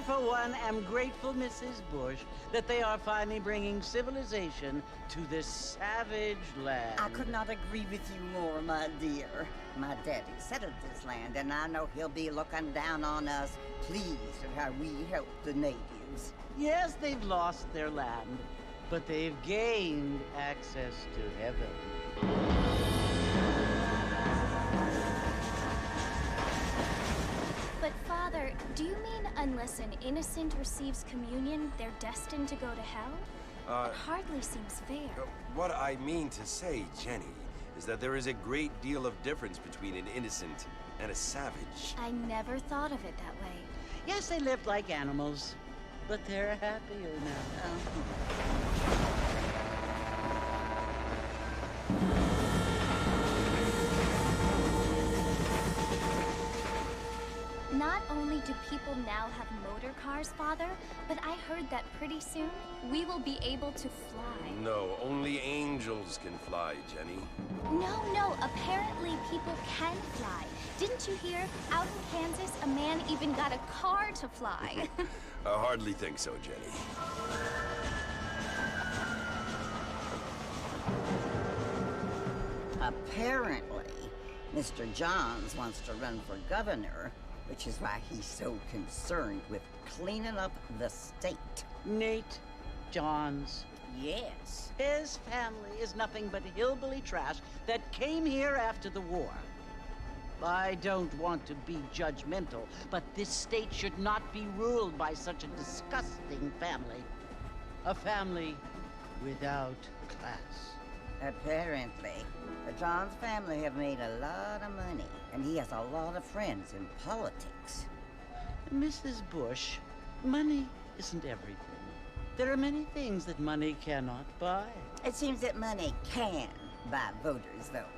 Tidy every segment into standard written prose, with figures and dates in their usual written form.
For one, am grateful, Mrs. Bush, that they are finally bringing civilization to this savage land. I could not agree with you more, my dear. My daddy settled this land, and I know he'll be looking down on us, pleased at how we help the natives. Yes, they've lost their land, but they've gained access to heaven. But Father, do you mean unless an innocent receives communion, they're destined to go to hell? It hardly seems fair. What I mean to say, Jenny, is that there is a great deal of difference between an innocent and a savage. I never thought of it that way. Yes, they lived like animals, but they're happier now. Not only do people now have motor cars, Father, but I heard that pretty soon we will be able to fly. No, only angels can fly, Jenny. No, apparently people can fly. Didn't you hear? Out in Kansas, a man even got a car to fly. I hardly think so, Jenny. Apparently, Mr. Johns wants to run for governor, which is why he's so concerned with cleaning up the state. Nate Johns. Yes. His family is nothing but hillbilly trash that came here after the war. I don't want to be judgmental, but this state should not be ruled by such a disgusting family. A family without class. Apparently, the Johns family have made a lot of money, and he has a lot of friends in politics. Mrs. Bush, money isn't everything. There are many things that money cannot buy. It seems that money can buy voters, though.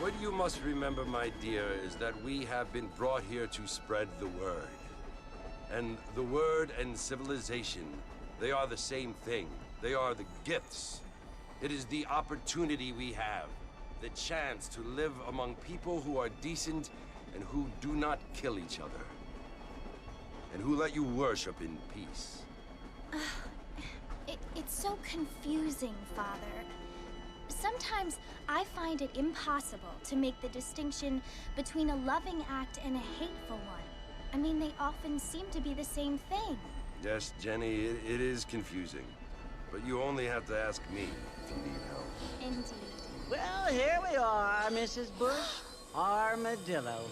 What you must remember, my dear, is that we have been brought here to spread the word. And the word and civilization, they are the same thing. They are the gifts. It is the opportunity we have, the chance to live among people who are decent and who do not kill each other, and who let you worship in peace. It's so confusing, Father. Sometimes I find it impossible to make the distinction between a loving act and a hateful one. I mean, they often seem to be the same thing. Yes, Jenny, it is confusing. But you only have to ask me if you need help. Indeed. Well, here we are, Mrs. Bush. Armadillo.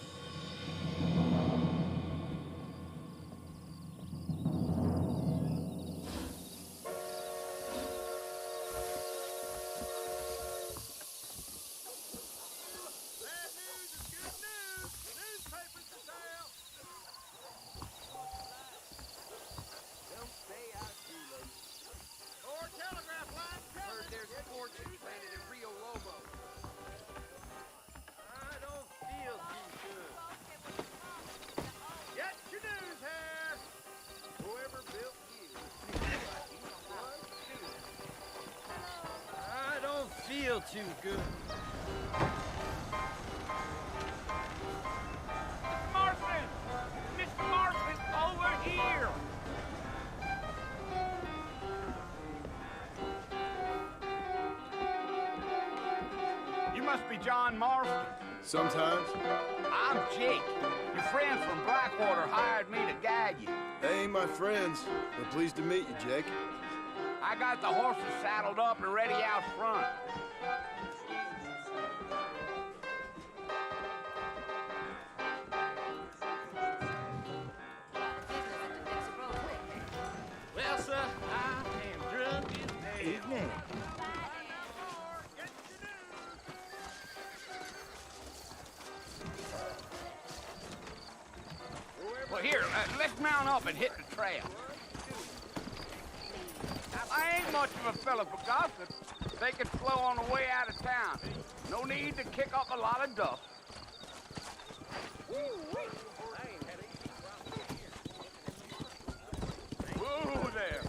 Feel too good. Marston! Mr. Marston, over here! You must be John Marston. Sometimes. I'm Jake. Your friends from Blackwater hired me to guide you. They ain't my friends, but pleased to meet you, Jake. I got the horses saddled up and ready out front. Well, sir, I am drunk as hell. Well, here, let's mount up and hit the trail. Now, I ain't much of a fella for gossip. Take it slow on the way out of town. No need to kick up a lot of dust. Whoa there.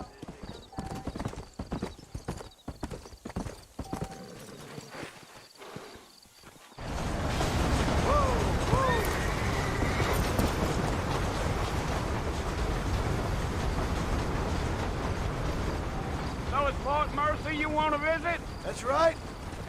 So it's Fort Mercy you want to visit? That's right.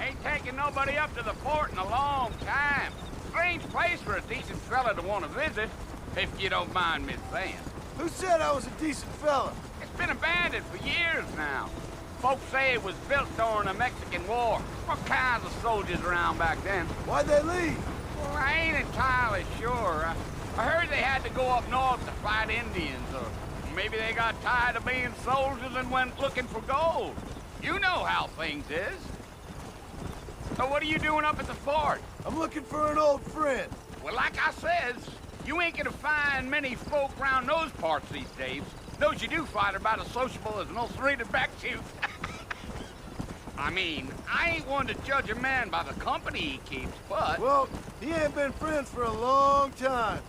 Ain't taking nobody up to the fort in a long time. Strange place for a decent fella to want to visit, if you don't mind me saying. Who said I was a decent fella? It's been abandoned for years now. Folks say it was built during the Mexican War. What kinds of soldiers around back then? Why'd they leave? Well, I ain't entirely sure. I heard they had to go up north to fight Indians, or maybe they got tired of being soldiers and went looking for gold. You know how things is. So what are you doing up at the fort? I'm looking for an old friend. Well, like I says, you ain't gonna find many folk around those parts these days. Those you do find are about as sociable as an ulcerated back tooth. I mean, I ain't one to judge a man by the company he keeps, but... Well, he ain't been friends for a long time.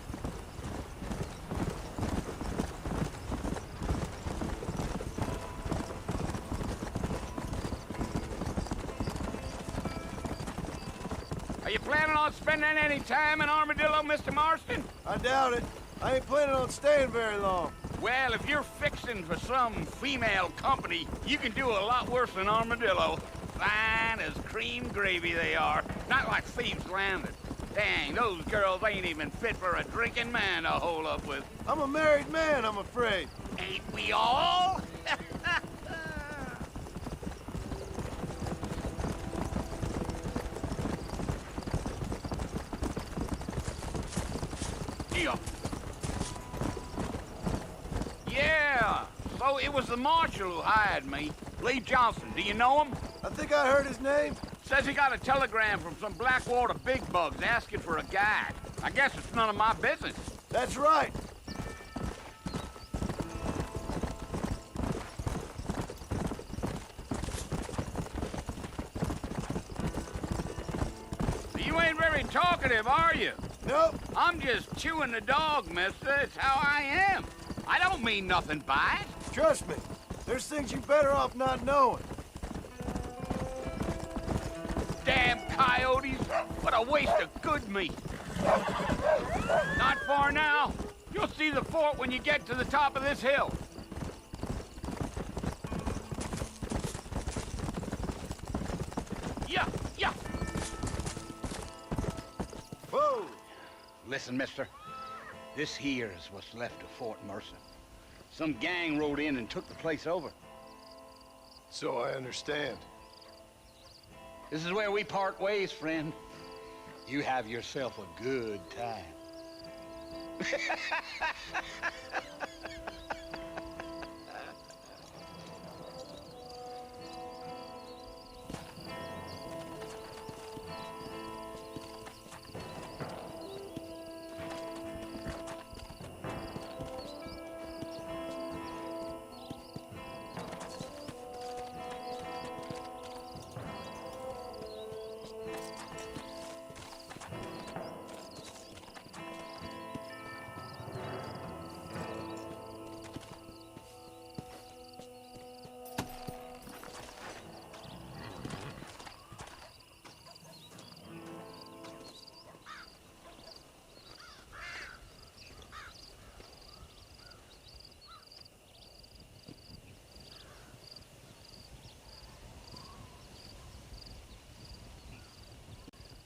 Are you planning on spending any time in Armadillo, Mr. Marston? I doubt it. I ain't planning on staying very long. Well, if you're fixing for some female company, you can do a lot worse than Armadillo. Fine as cream gravy they are. Not like Thieves Landing. Dang, those girls ain't even fit for a drinking man to hole up with. I'm a married man, I'm afraid. Ain't we all? Yeah, so it was the marshal who hired me. Lee Johnson, do you know him? I think I heard his name. Says he got a telegram from some Blackwater big bugs asking for a guide. I guess it's none of my business. That's right. You ain't very talkative, are you? Nope. I'm just chewing the dog, mister. It's how I am. I don't mean nothing by it. Trust me. There's things you better off not knowing. Damn coyotes. What a waste of good meat. Not far now. You'll see the fort when you get to the top of this hill. Yeah, yeah. Whoa. Listen, mister. This here is what's left of Fort Mercer. Some gang rode in and took the place over. So I understand. This is where we part ways, friend. You have yourself a good time.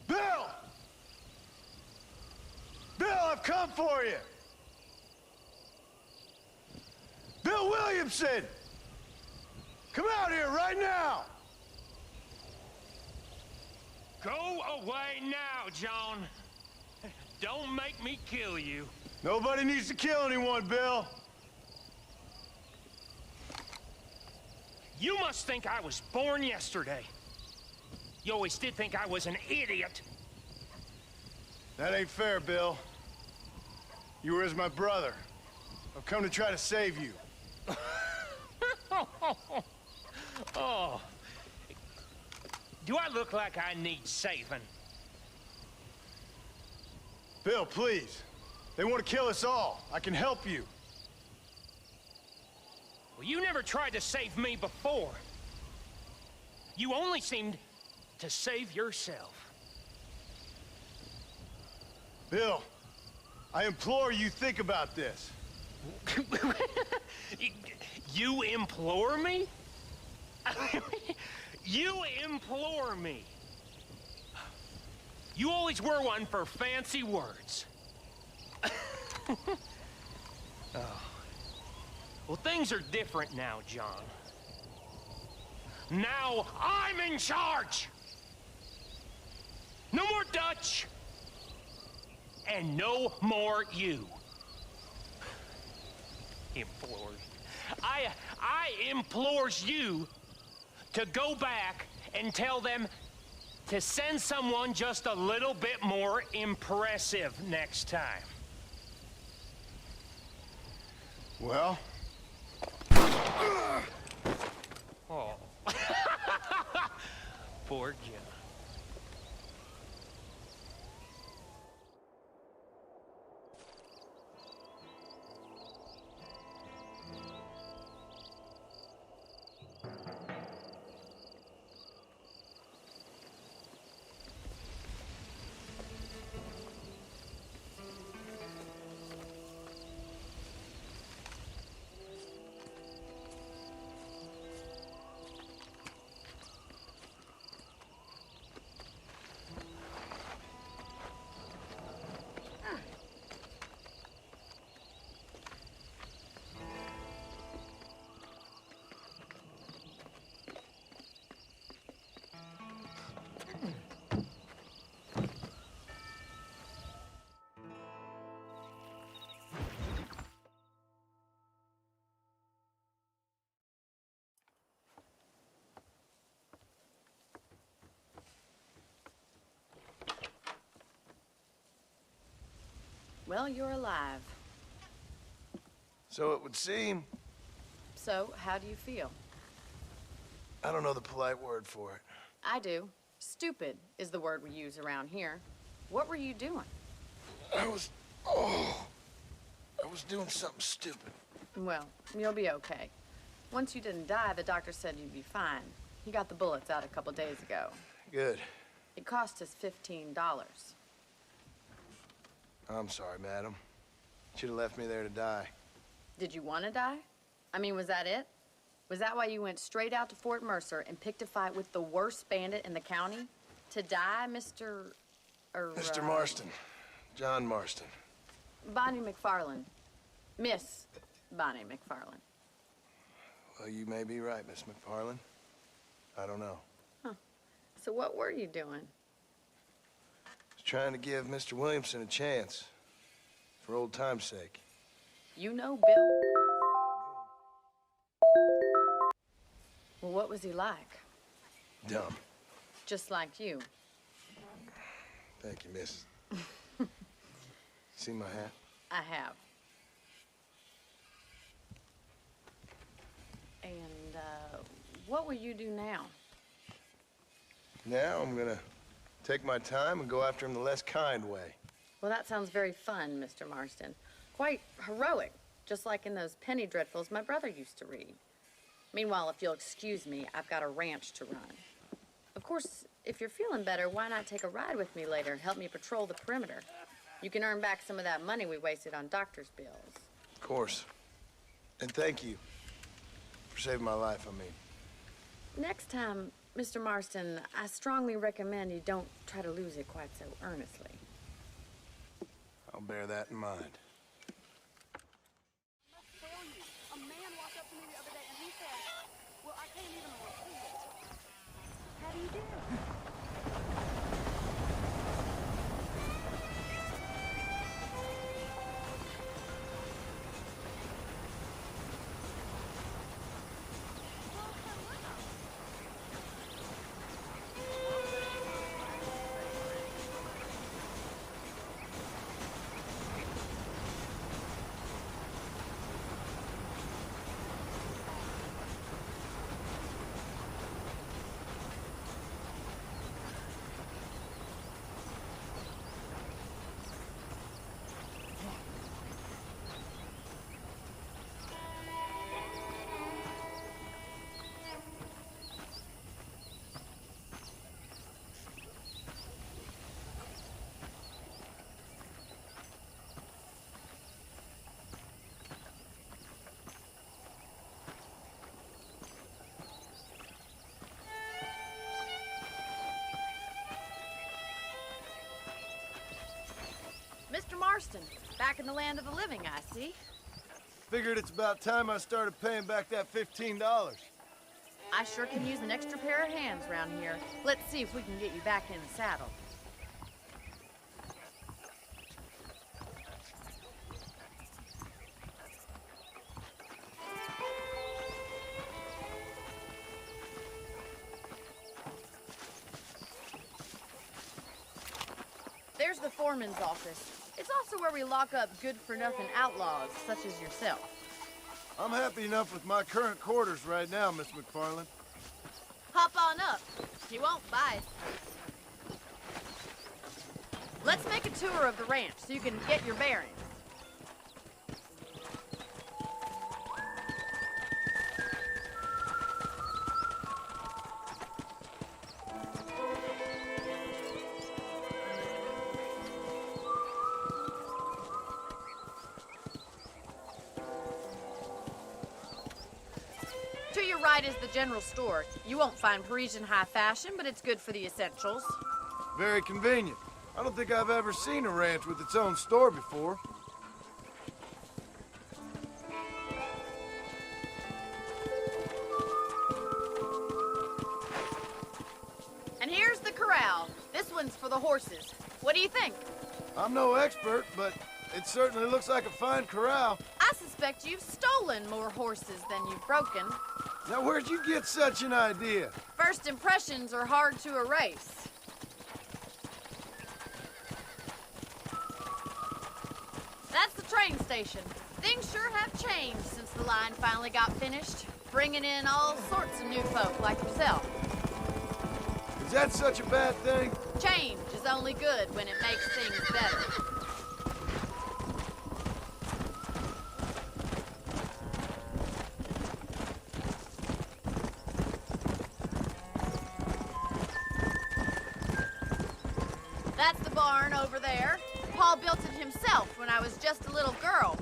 Bill! Bill, I've come for you! Bill Williamson! Come out here right now! Go away now, John. Don't make me kill you. Nobody needs to kill anyone, Bill. You must think I was born yesterday. You always did think I was an idiot. That ain't fair, Bill. You were as my brother. I've come to try to save you. Oh. Do I look like I need saving? Bill, please. They want to kill us all. I can help you. Well, you never tried to save me before. You only seemed to save yourself. Bill, I implore you think about this. You implore me? You implore me. You always were one for fancy words. Oh. Well, things are different now, John. Now I'm in charge! No more Dutch! And no more you. Implores. I implores you to go back and tell them to send someone just a little bit more impressive next time. Well? Oh. Poor John. Well, you're alive. So it would seem. So, how do you feel? I don't know the polite word for it. I do. Stupid is the word we use around here. What were you doing? I was doing something stupid. Well, you'll be okay. Once you didn't die, the doctor said you'd be fine. He got the bullets out a couple days ago. Good. It cost us $15. I'm sorry, madam. Should have left me there to die. Did you want to die? I mean, was that it? Was that why you went straight out to Fort Mercer and picked a fight with the worst bandit in the county? To die, Mr. Mr. Marston. John Marston. Bonnie McFarlane. Miss Bonnie McFarlane. Well, you may be right, Miss McFarlane. I don't know. Huh. So what were you doing? Just trying to give Mr. Williamson a chance. For old time's sake. You know Bill? Well, what was he like? Dumb. Just like you. Thank you, miss. See my hat? I have. And, what will you do now? Now I'm gonna take my time and go after him the less kind way. Well, that sounds very fun, Mr. Marston. Quite heroic, just like in those penny dreadfuls my brother used to read. Meanwhile, if you'll excuse me, I've got a ranch to run. Of course, if you're feeling better, why not take a ride with me later and help me patrol the perimeter? You can earn back some of that money we wasted on doctor's bills. Of course. And thank you for saving my life, I mean. Next time, Mr. Marston, I strongly recommend you don't try to lose it quite so earnestly. I'll bear that in mind. A man walked up to me the other day and he said, well, I can't even repeat it. How do you do? Mr. Marston, back in the land of the living, I see. Figured it's about time I started paying back that $15. I sure can use an extra pair of hands around here. Let's see if we can get you back in the saddle. There's the foreman's office. It's also where we lock up good-for-nothing outlaws, such as yourself. I'm happy enough with my current quarters right now, Miss McFarlane. Hop on up. You won't bite. Let's make a tour of the ranch so you can get your bearings. To your right is the general store. You won't find Parisian high fashion, but it's good for the essentials. Very convenient. I don't think I've ever seen a ranch with its own store before. And here's the corral. This one's for the horses. What do you think? I'm no expert, but it certainly looks like a fine corral. I suspect you've stolen more horses than you've broken. Now, where'd you get such an idea? First impressions are hard to erase. That's the train station. Things sure have changed since the line finally got finished, bringing in all sorts of new folk like yourself. Is that such a bad thing? Change is only good when it makes things better. That's the barn over there. Paul built it himself when I was just a little girl.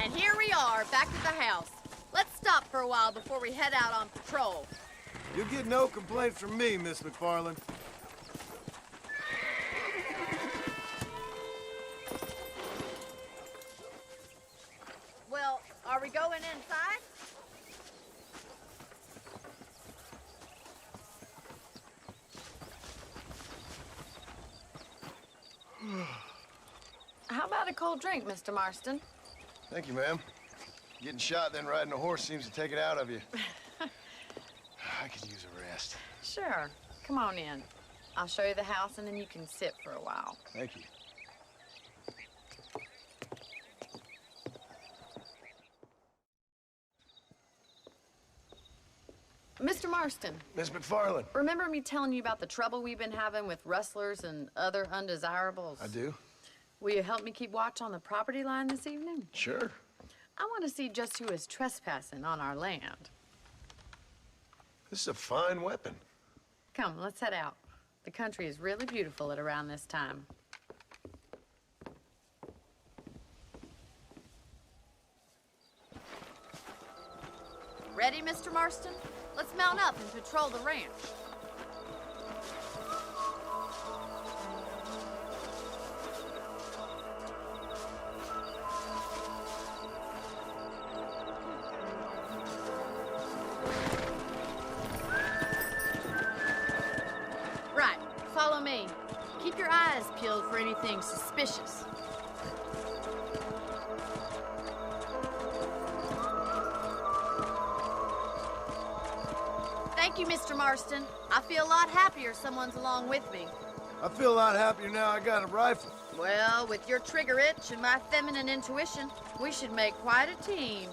And here we are, back at the house. Let's stop for a while before we head out on patrol. You'll get no complaints from me, Miss McFarlane. How about a cold drink, Mr. Marston? Thank you, ma'am. Getting shot, then riding a horse seems to take it out of you. I could use a rest. Sure. Come on in. I'll show you the house, and then you can sit for a while. Thank you. Mr. Marston, Miss McFarland. remember me telling you about the trouble we've been having with rustlers and other undesirables? I do? Will you help me keep watch on the property line this evening? Sure. I want to see just who is trespassing on our land. This is a fine weapon. Come, let's head out. The country is really beautiful at around this time. Ready, Mr. Marston? Let's mount up and patrol the ranch. Right, follow me. Keep your eyes peeled for anything suspicious. Thank you, Mr. Marston. I feel a lot happier someone's along with me. I feel a lot happier now I got a rifle. Well, with your trigger itch and my feminine intuition, we should make quite a team.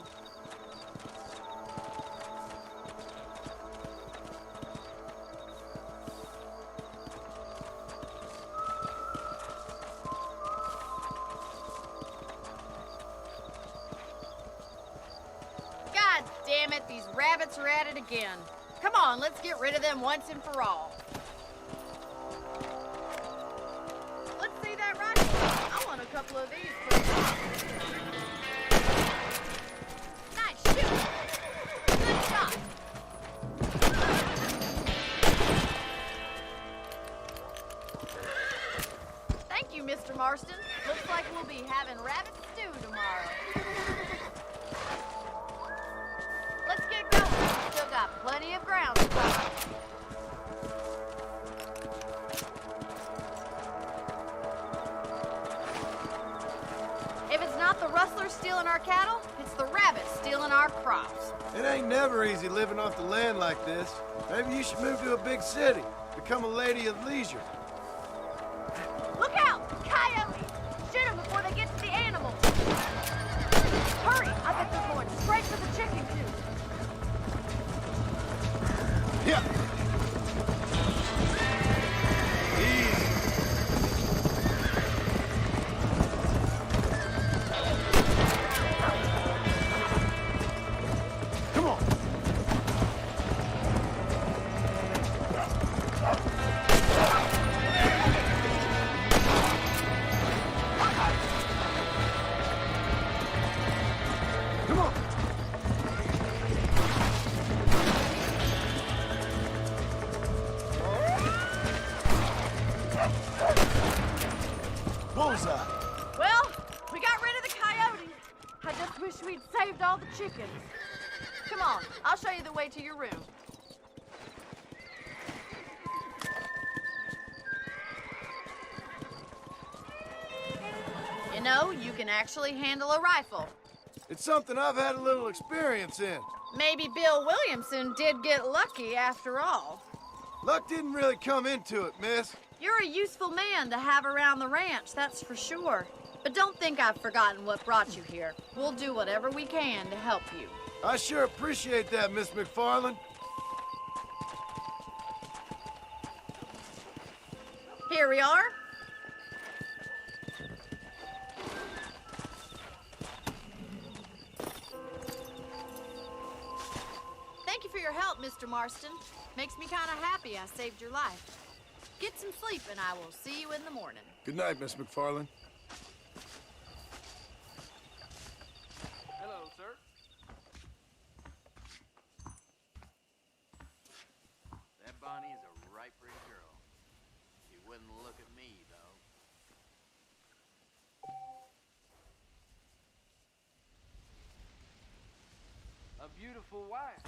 God damn it, these rabbits are at it again. Come on, let's get rid of them once and for all. Let's see that rifle. I want a couple of these, please. Nice shoot. Good shot. Thank you, Mr. Marston. Looks like we'll be having rabbit stew tomorrow. Let's get going. Still got plenty of ground to cover. If it's not the rustlers stealing our cattle, it's the rabbits stealing our crops. It ain't never easy living off the land like this. Maybe you should move to a big city. Become a lady of leisure. Look out! Coyotes! Shoot them before they get to the animals. Hurry! I bet they're going straight for the chicken coop. Yeah. Easy. Come on. Come on. Bullseye. Well, we got rid of the coyotes. I just wish we'd saved all the chickens. Come on, I'll show you the way to your room. You know, you can actually handle a rifle. It's something I've had a little experience in. Maybe Bill Williamson did get lucky after all. Luck didn't really come into it, miss. You're a useful man to have around the ranch, that's for sure. But don't think I've forgotten what brought you here. We'll do whatever we can to help you. I sure appreciate that, Miss McFarland. Here we are. Thank you for your help, Mr. Marston. Makes me kind of happy I saved your life. Get some sleep and I will see you in the morning. Good night, Miss McFarland. Hello, sir. That Bonnie is a right pretty girl. She wouldn't look at me, though. A beautiful wife.